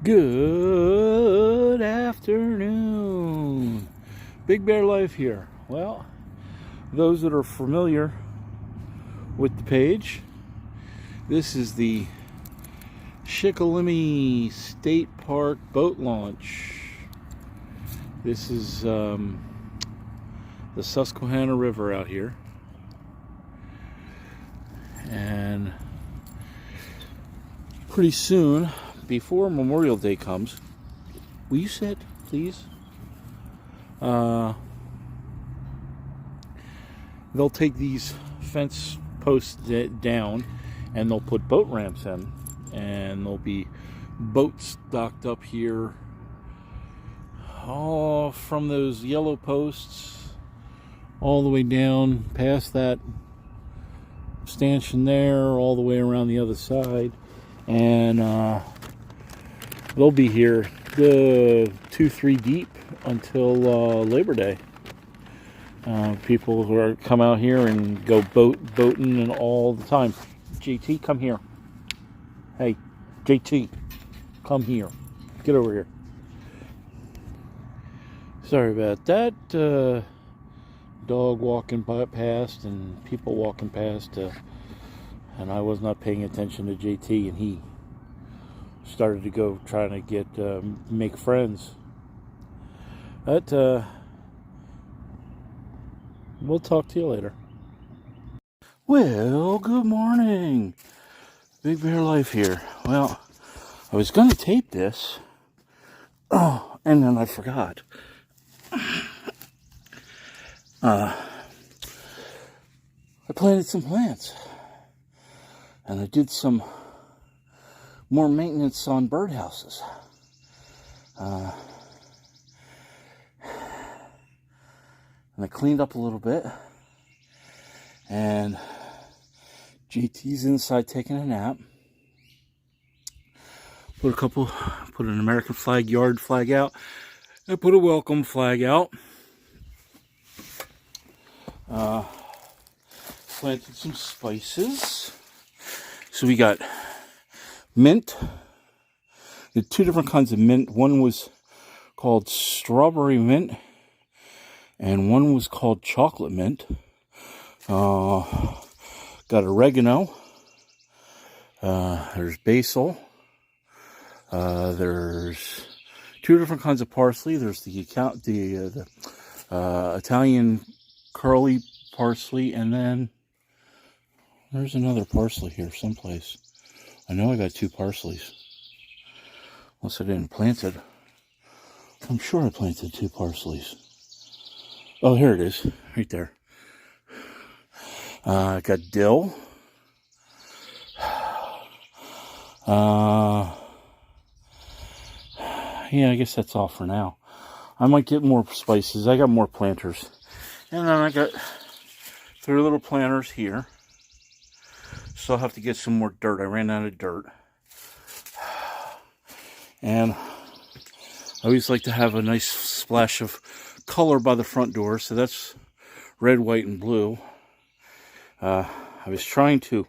Good afternoon. Big Bear Life here. Well, those that are familiar with the page, this is the Shikellamy State Park boat launch. This is the Susquehanna River out here. And pretty soon, before Memorial Day comes, will you sit, please? They'll take these fence posts down and they'll put boat ramps in, and there'll be boats docked up here, all from those yellow posts all the way down past that stanchion there, all the way around the other side. And they'll be here 2-3 deep until Labor Day. People who are come out here and go boating and all the time. JT, come here. Hey, JT, come here. Get over here. Sorry about that. Dog walking past and people walking past, and I was not paying attention to JT, and he started to go trying to get make friends. But we'll talk to you later. Well, good morning. Big Bear Life here. Well, I was going to tape this. Oh, and then I forgot. I planted some plants. And I did some more maintenance on birdhouses. And I cleaned up a little bit. And JT's inside taking a nap. Put an American flag yard flag out. I put a welcome flag out. Planted some spices. So we got mint. The two different kinds of mint. One was called strawberry mint, and one was called chocolate mint. Got oregano. There's basil. There's two different kinds of parsley. There's the Italian curly parsley, and then there's another parsley here someplace. I know I got two parsleys. Unless I didn't plant it. I'm sure I planted two parsleys. Oh, here it is. Right there. I got dill. Yeah, I guess that's all for now. I might get more spices. I got more planters. And then I got 3 little planters here. Still have to get some more dirt. I ran out of dirt. And I always like to have a nice splash of color by the front door. So that's red, white, and blue. I was trying to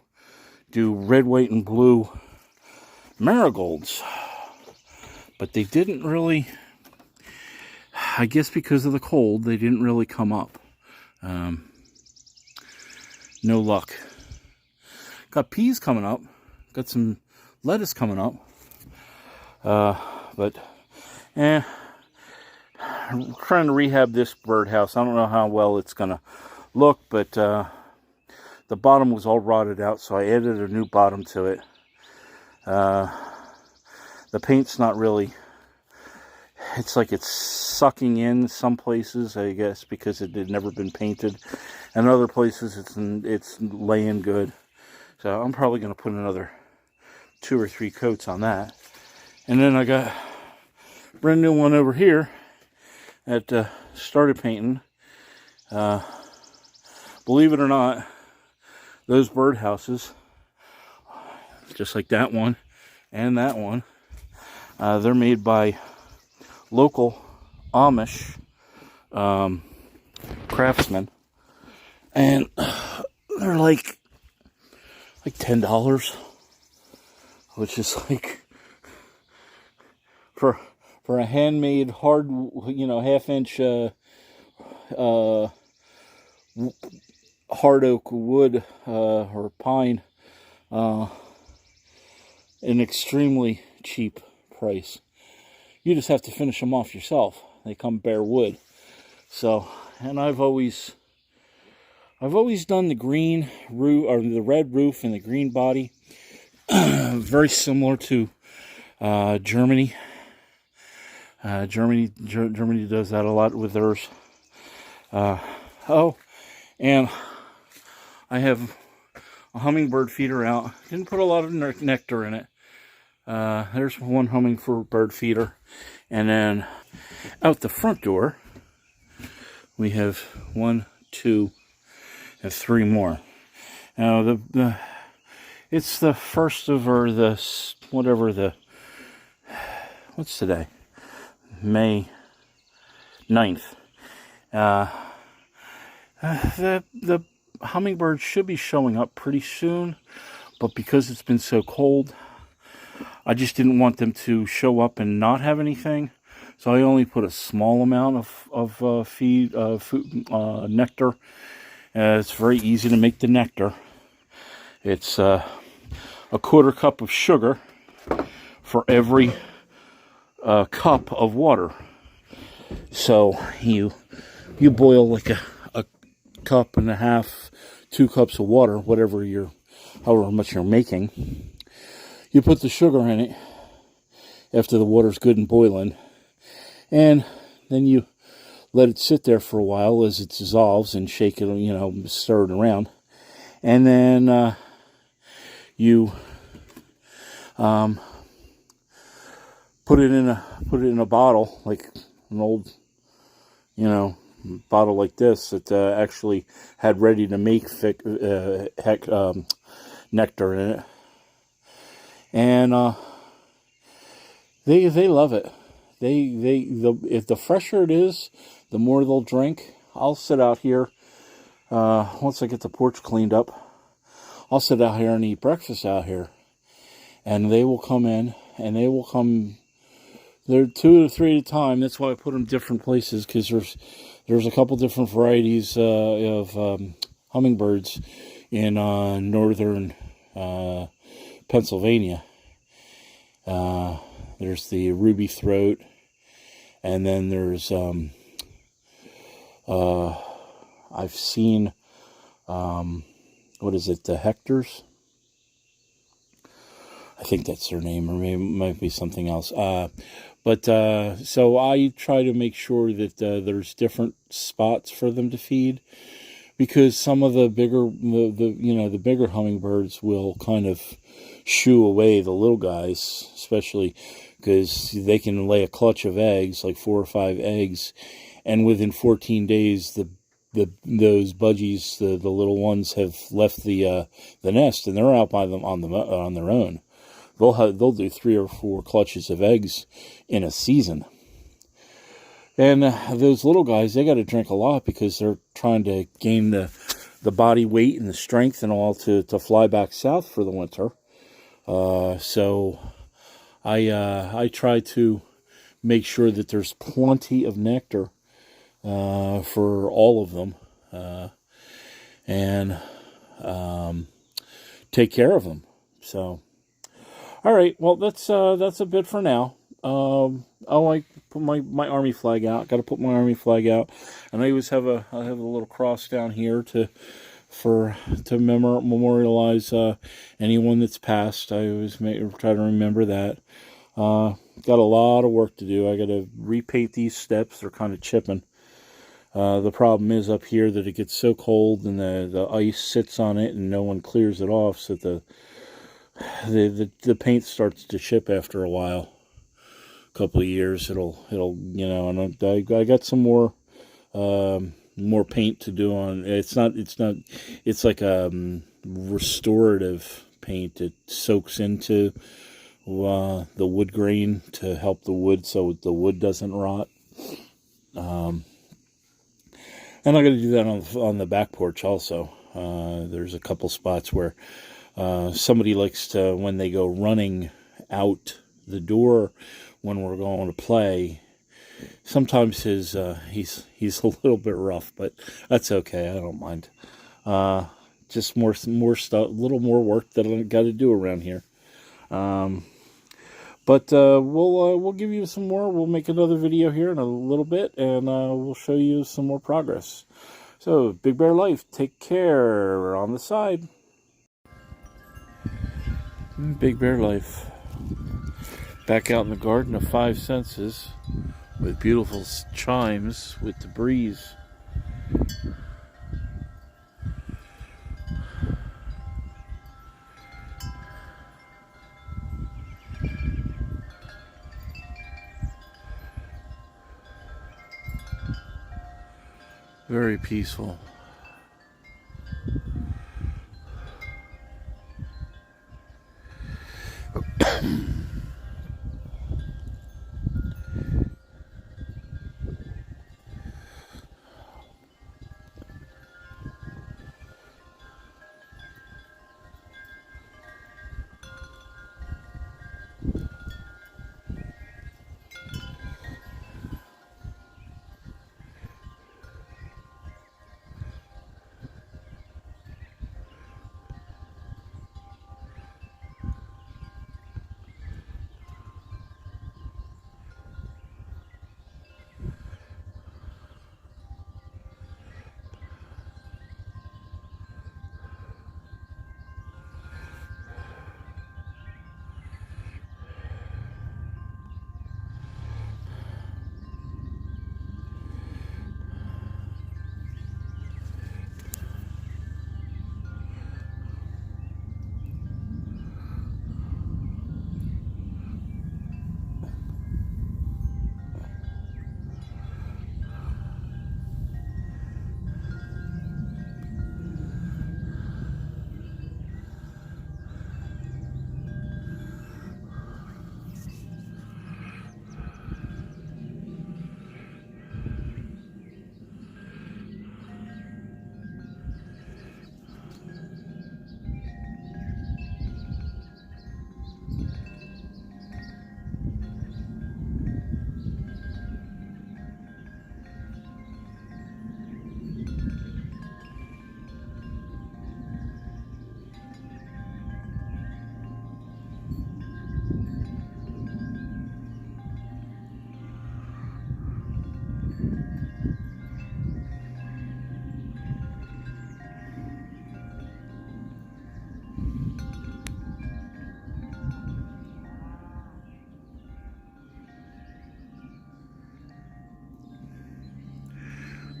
do red, white, and blue marigolds. But they didn't really, I guess because of the cold, they didn't really come up. No luck. Got peas coming up. Got some lettuce coming up. But I'm trying to rehab this birdhouse. I don't know how well it's going to look, but the bottom was all rotted out, so I added a new bottom to it. The paint's not really, it's like it's sucking in some places, I guess, because it had never been painted. And other places it's laying good. So I'm probably going to put another 2 or 3 coats on that. And then I got a brand new one over here that started painting. Believe it or not, those birdhouses, just like that one and that one, they're made by local Amish craftsmen, and they're like $10, which is like for a handmade hard, half-inch hard oak wood or pine, an extremely cheap price. You just have to finish them off yourself. They come bare wood. So, and I've always done the green roof, or the red roof and the green body. Very similar to Germany. Germany does that a lot with theirs. And I have a hummingbird feeder out. Didn't put a lot of nectar in it. There's one hummingbird feeder. And then out the front door, we have 1, 2, and 3 more. Now, it's the first of, or what's today? May 9th. The hummingbirds should be showing up pretty soon, but because it's been so cold, I just didn't want them to show up and not have anything. So I only put a small amount of food, nectar. It's very easy to make the nectar. It's a 1/4 cup of sugar for every cup of water. So you boil like a 1.5 cups, 2 cups of water, however much you're making. You put the sugar in it after the water's good and boiling, and then you let it sit there for a while as it dissolves, and shake it, stir it around, and then you put it in a bottle, like an old, bottle like this that actually had ready to make nectar in it, and they love it. If the fresher it is, the more they'll drink. I'll sit out here once I get the porch cleaned up. I'll sit out here and eat breakfast out here, and they will come in, and they will come. They're 2 or 3 at a time. That's why I put them different places, because there's a couple different varieties of hummingbirds in northern Pennsylvania. There's the ruby throat, and then there's I've seen what is it, the Hectors? I think that's their name, or maybe it might be something else. So I try to make sure that there's different spots for them to feed, because some of the bigger hummingbirds will kind of shoo away the little guys, especially because they can lay a clutch of eggs, like 4 or 5 eggs, and within 14 days, those budgies, the little ones, have left the nest, and they're out on their own. They'll do 3 or 4 clutches of eggs in a season. And those little guys, they got to drink a lot, because they're trying to gain the body weight and the strength and all to fly back south for the winter. So I try to make sure that there's plenty of nectar for all of them, and take care of them. So, all right, well, that's a bit for now. I put my army flag out. Got to put my army flag out, and I always have a little cross down here to memorialize anyone that's passed. I always try to remember that. Got a lot of work to do. I got to repaint these steps. They're kind of chipping. The problem is up here that it gets so cold, and the ice sits on it, and no one clears it off, so the paint starts to chip after a while. A couple of years, it'll and I got some more paint to do on. It's like a restorative paint. It soaks into the wood grain to help the wood, so the wood doesn't rot. And I'm going to do that on the back porch also. There's a couple spots where somebody likes to, when they go running out the door, when we're going to play. Sometimes he's a little bit rough, but that's okay. I don't mind. Just more stuff, a little more work that I got to do around here. But we'll give you some more. We'll make another video here in a little bit, and we'll show you some more progress. So, Big Bear Life, take care. We're on the side. Big Bear Life. Back out in the Garden of Five Senses with beautiful chimes with the breeze. Very peaceful.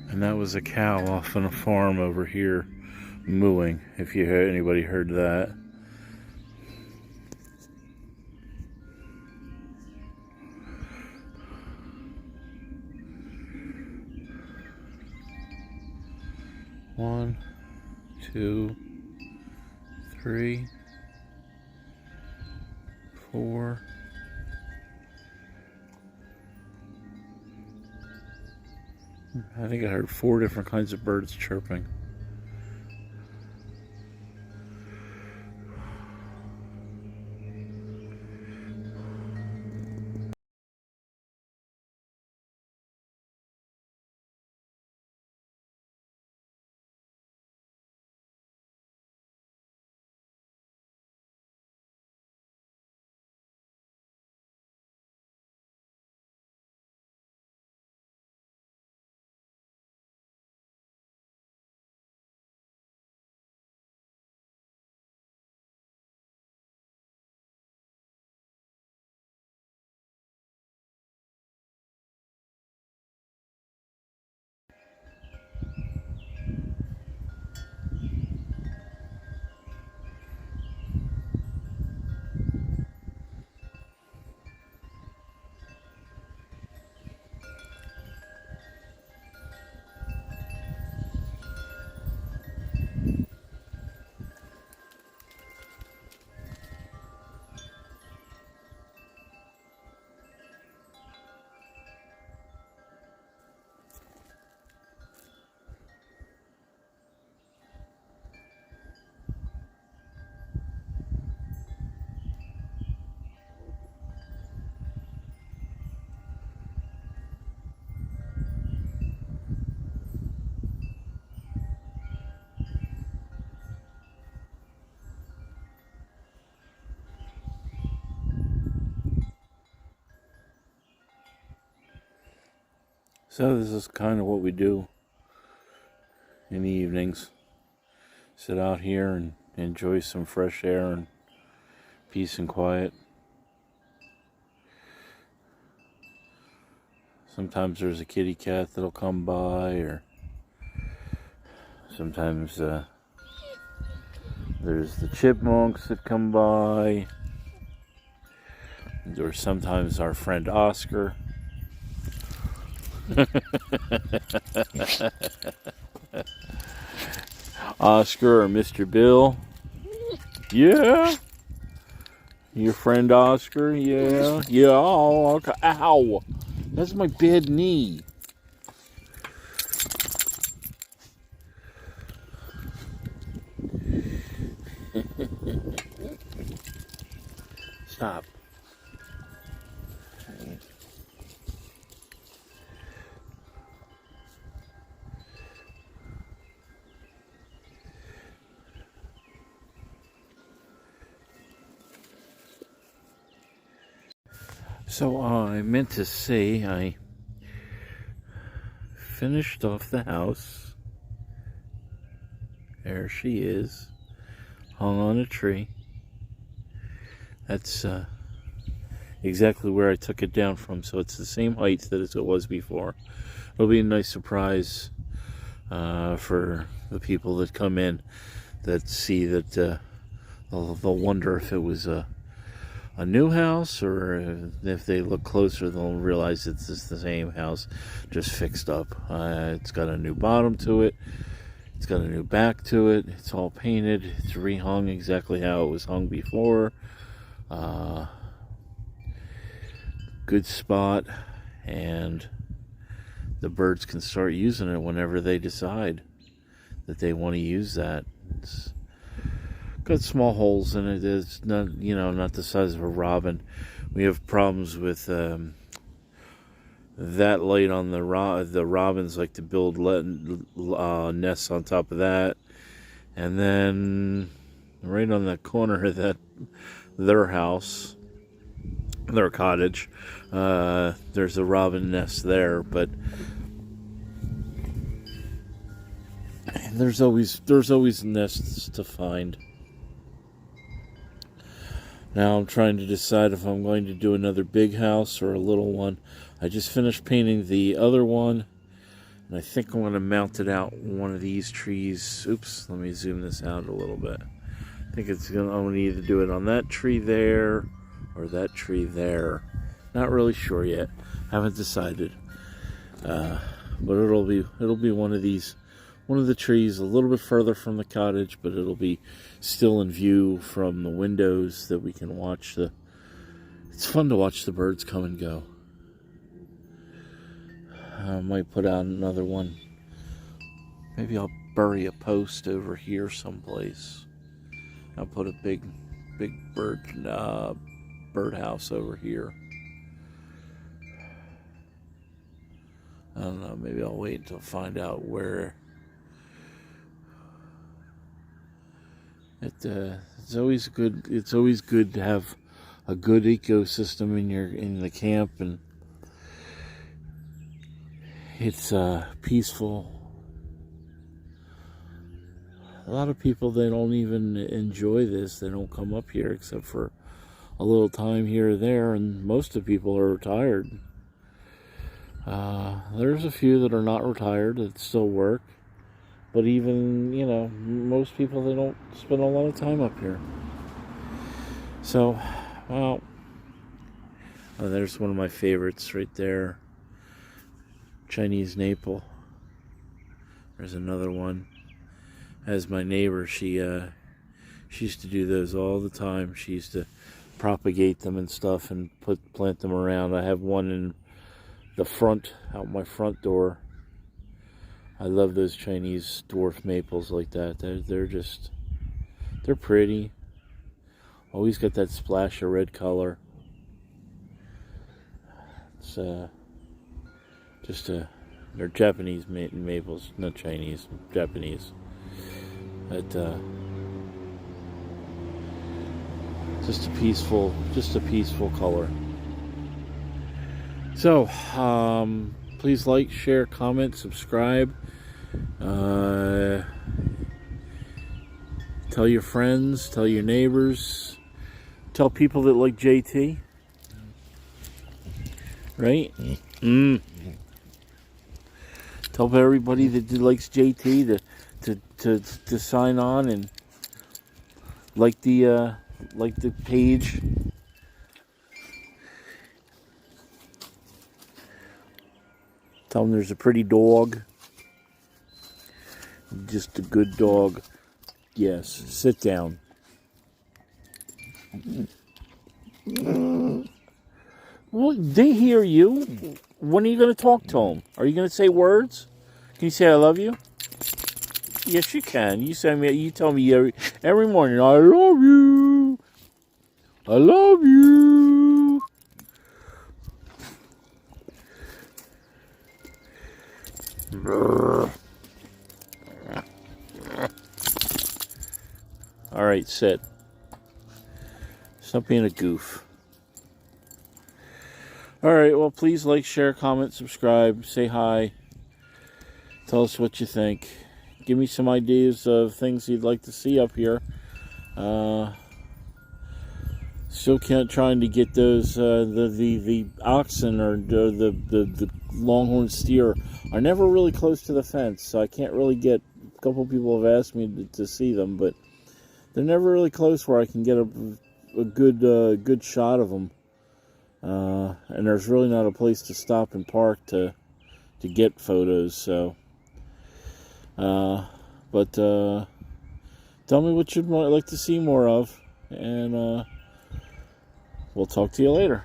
And that was a cow off on a farm over here mooing, if anybody heard that. One, two, three, four. I think I heard 4 different kinds of birds chirping. So this is kind of what we do in the evenings. Sit out here and enjoy some fresh air and peace and quiet. Sometimes there's a kitty cat that'll come by, or sometimes there's the chipmunks that come by, or sometimes our friend Oscar. Oscar or Mr. Bill. Yeah. Your friend Oscar. Yeah. Yeah. Oh, okay. Ow. That's my bad knee. Stop. So I meant to say I finished off the house. There she is, hung on a tree. That's exactly where I took it down from, so it's the same height that it was before. It'll be a nice surprise for the people that come in that see that they'll wonder if it was a new house, or if they look closer they'll realize it's just the same house, just fixed up. It's got a new bottom to it, it's got a new back to it, it's all painted, it's rehung exactly how it was hung before. Good spot, and the birds can start using it whenever they decide that they want to use that. It's got small holes in it. It's not, not the size of a robin. We have problems with that light on the robins like to build nests on top of that, and then right on the corner of their house, their cottage, there's a robin nest there, but there's always nests to find. Now I'm trying to decide if I'm going to do another big house or a little one. I just finished painting the other one, and I think I'm going to mount it out one of these trees. Oops, let me zoom this out a little bit. I think I'm going to either do it on that tree there or that tree there. Not really sure yet. Haven't decided. But it'll be one of these. One of the trees a little bit further from the cottage, but it'll be still in view from the windows that we can watch it's fun to watch the birds come and go. I might put out another one. Maybe I'll bury a post over here someplace. I'll put a big birdhouse over here. I don't know, maybe I'll wait until I find out where. It's always good. It's always good to have a good ecosystem in the camp, and it's peaceful. A lot of people, they don't even enjoy this. They don't come up here except for a little time here or there, and most of the people are retired. There's a few that are not retired that still work. But even, most people, they don't spend a lot of time up here. So, well, there's one of my favorites right there. Chinese maple. There's another one. As my neighbor, she used to do those all the time. She used to propagate them and stuff and plant them around. I have one in the front, out my front door. I love those Chinese dwarf maples like that. They're pretty. Always got that splash of red color. It's they're Japanese maples, not Chinese, Japanese. But just a peaceful color. So, Please like, share, comment, subscribe. Tell your friends, tell your neighbors, tell people that like JT. Right? Tell everybody that likes JT to sign on and like the page. Tell them there's a pretty dog. Just a good dog. Yes, sit down. Well, they hear you. When are you going to talk to them? Are you going to say words? Can you say I love you? Yes, you can. You tell me every morning, I love you. I love you. All right, sit. Stop being a goof. All right, well, please like, share, comment, subscribe, say hi. Tell us what you think. Give me some ideas of things you'd like to see up here. Still trying to get those the oxen or the longhorn steer are never really close to the fence, so I can't really get. A couple people have asked me to see them, but they're never really close where I can get a good shot of them. And there's really not a place to stop and park to get photos. So, but tell me what you'd like to see more of, and we'll talk to you later.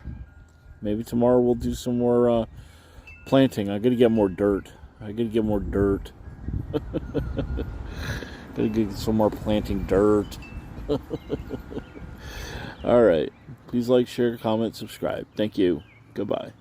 Maybe tomorrow we'll do some more planting. I gotta get more dirt. Gotta get some more planting dirt. All right. Please like, share, comment, subscribe. Thank you. Goodbye.